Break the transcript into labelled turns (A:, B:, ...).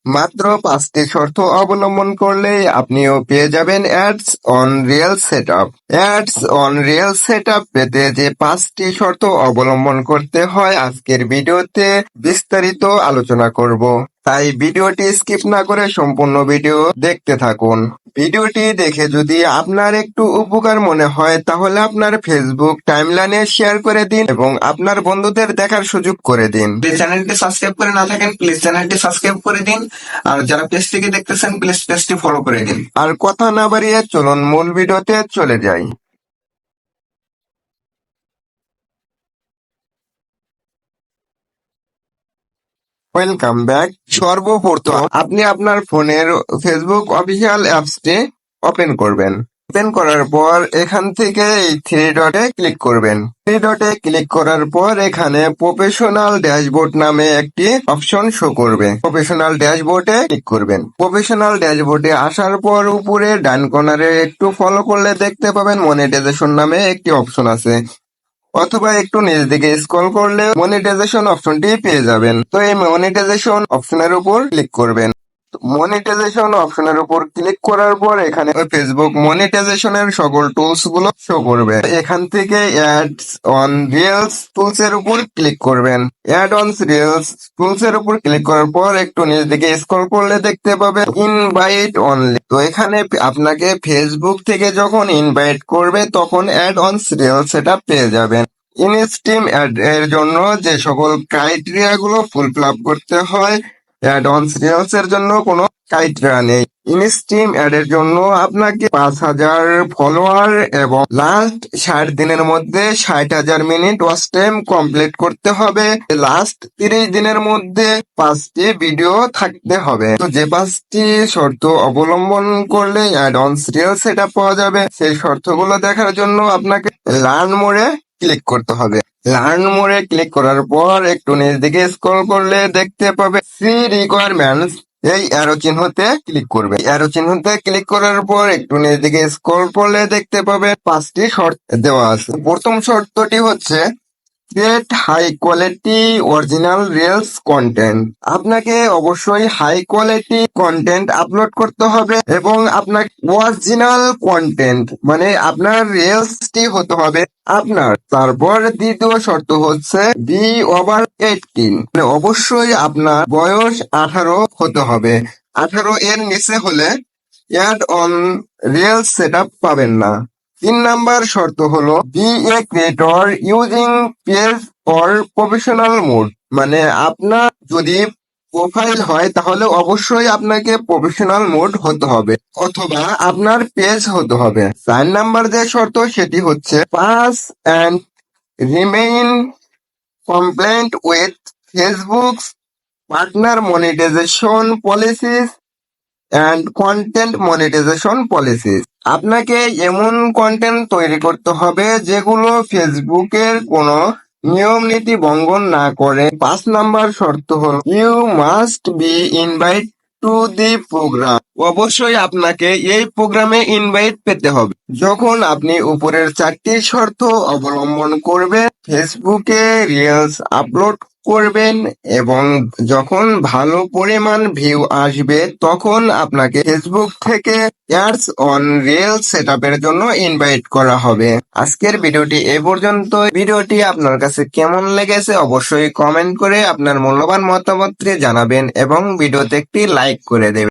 A: মাত্র 5টি শর্ত অবলম্বন করলেই আপনিও পেয়ে যাবেন ads on real setup. Ads on real setup পেতে যে 5টি শর্ত অবলম্বন করতে হয় আজকের ভিডিওতে বিস্তারিত আলোচনা করব। তাই ভিডিওটি স্কিপ না করে সম্পূর্ণ ভিডিও দেখতে থাকুন। ভিডিওটি দেখে যদি আপনার একটু উপকার মনে হয় তাহলে আপনার ফেসবুক টাইমলাইনে শেয়ার করে দিন এবং আপনার বন্ধুদের দেখার সুযোগ করে দিন।
B: প্লিজ চ্যানেলটি সাবস্ক্রাইব করে না থাকেন, প্লিজ চ্যানেলটি সাবস্ক্রাইব করে দিন। আর যারা পেজ থেকে দেখতেছেন প্লিজ পেজটি ফলো করে দিন।
A: আর কথা না বাড়িয়ে চলুন মূল ভিডিওতে চলে যাই। Welcome back. সর্বপ্রথম আপনি আপনার ফোনের ফেসবুক অফিসিয়াল অ্যাপসটি ওপেন করবেন। ওপেন করার পর এখান থেকে এই থ্রি ডটে ক্লিক করবেন। থ্রি ডটে ক্লিক করার পর এখানে প্রফেশনাল ড্যাশবোর্ড নামে একটি অপশন শো করবে। প্রফেশনাল ড্যাশবোর্ডে ক্লিক করবেন। প্রফেশনাল ড্যাশবোর্ডে আসার পর উপরে ডান কর্নারে একটু ফলো করলে দেখতে পাবেন মনিটাইজেশন নামে একটি অপশন আছে, অথবা একটু নিচ দিকে স্ক্রল করলে মনিটাইজেশন অপশনটি পেয়ে যাবেন। তো এই মনিটাইজেশন অপশনের উপর ক্লিক করবেন। মনিটাইজেশন অপশনের উপর ক্লিক করার পর এখানে ফেসবুক মনিটাইজেশনের সকল টুলস গুলো শো করবে। এখান থেকে অ্যাডস অন রিলস টুলস এর উপর ক্লিক করবেন। অ্যাড অন রিলস টুলস এর উপর ক্লিক করার পর একটু নিচ দিকে স্ক্রল করলে দেখতে পাবেন ইনভাইট অনলি। তো এখানে আপনাকে ফেসবুক থেকে যখন ইনভাইট করবে তখন অ্যাড অন রিলস সেটা পেয়ে যাবেন। ইনস্ট্রিম অ্যাড এর জন্য যে সকল ক্রাইটেরিয়া গুলো ফুলফিল করতে হয় অ্যাড অন রিলস এর জন্য কোনো ক্রাইটেরিয়া নেই। ইনস্ট্রিম অ্যাড এর জন্য আপনাকে 5,000 ফলোয়ার এবং লাস্ট 60 দিনের মধ্যে 60,000 মিনিট ওয়াচ টাইম কমপ্লিট করতে হবে। লাস্ট 30 দিনের মধ্যে 5টি ভিডিও থাকতে হবে। তো যে 5টি শর্ত অবলম্বন করলে অ্যাড অন রিলস সেটা পাওয়া যাবে, সেই শর্তগুলো দেখার জন্য আপনাকে লার্ন মোরে ক্লিক করতে হবে। লার্ন মোরে ক্লিক করার পর একটু নিচ দিকে স্ক্রল করলে দেখতে পাবে সি রিকোয়ারমেন্টস, এই অ্যারো চিহ্নতে ক্লিক করবে। অ্যারো চিহ্নতে ক্লিক করার পর একটু নিচ দিকে স্ক্রল করলে দেখতে পাবে 5টি শর্ত দেওয়া আছে। প্রথম শর্তটি হচ্ছে create high quality original reels content. আপনাকে অবশ্যই হাই কোয়ালিটি কন্টেন্ট আপলোড করতে হবে এবং আপনার অরিজিনাল কন্টেন্ট মানে আপনার রিলসটি হতে হবে আপনার। তারপর দ্বিতীয় শর্ত হচ্ছে বি ওভার 18, মানে অবশ্যই আপনার বয়স 18 হতে হবে। 18 এর নিচে হলে অ্যাড অন রিলস সেটআপ পাবেন না। 3 নাম্বার শর্ত হলো be a creator using page or professional mode, মানে আপনার যদি প্রোফাইল হয় তাহলে অবশ্যই আপনাকে প্রফেশনাল মোড হতে হবে অথবা আপনার পেজ হতে হবে। 4 নাম্বার যে শর্ত সেটি হচ্ছে pass and remain compliant with Facebook partner monetisation policies and content monetisation policies. আপনাকে এমন কন্টেন্ট তৈরি করতে হবে যেগুলো ফেসবুকের কোনো নিয়ম নীতি ভঙ্গন না করে। 5 নাম্বার শর্ত হল you must be invite to the programme, অবশ্যই আপনাকে এই প্রোগ্রামে ইনভাইট পেতে হবে। যখন আপনি উপরের 4টি শর্ত অবলম্বন করবেন ফেসবুকে রিলস আপলোড করবেন এবং যখন ভালো পরিমাণ ভিউ আসবে তখন আপনাকে ফেসবুক থেকে অ্যাডস অন রিয়েল সেটআপের জন্য ইনভাইট করা হবে। আজকের ভিডিওটি এ পর্যন্ত। ভিডিওটি আপনার কাছে কেমন লেগেছে অবশ্যই কমেন্ট করে আপনার মূল্যবান মতামতটি জানাবেন এবং ভিডিওতে একটি লাইক করে দেবেন।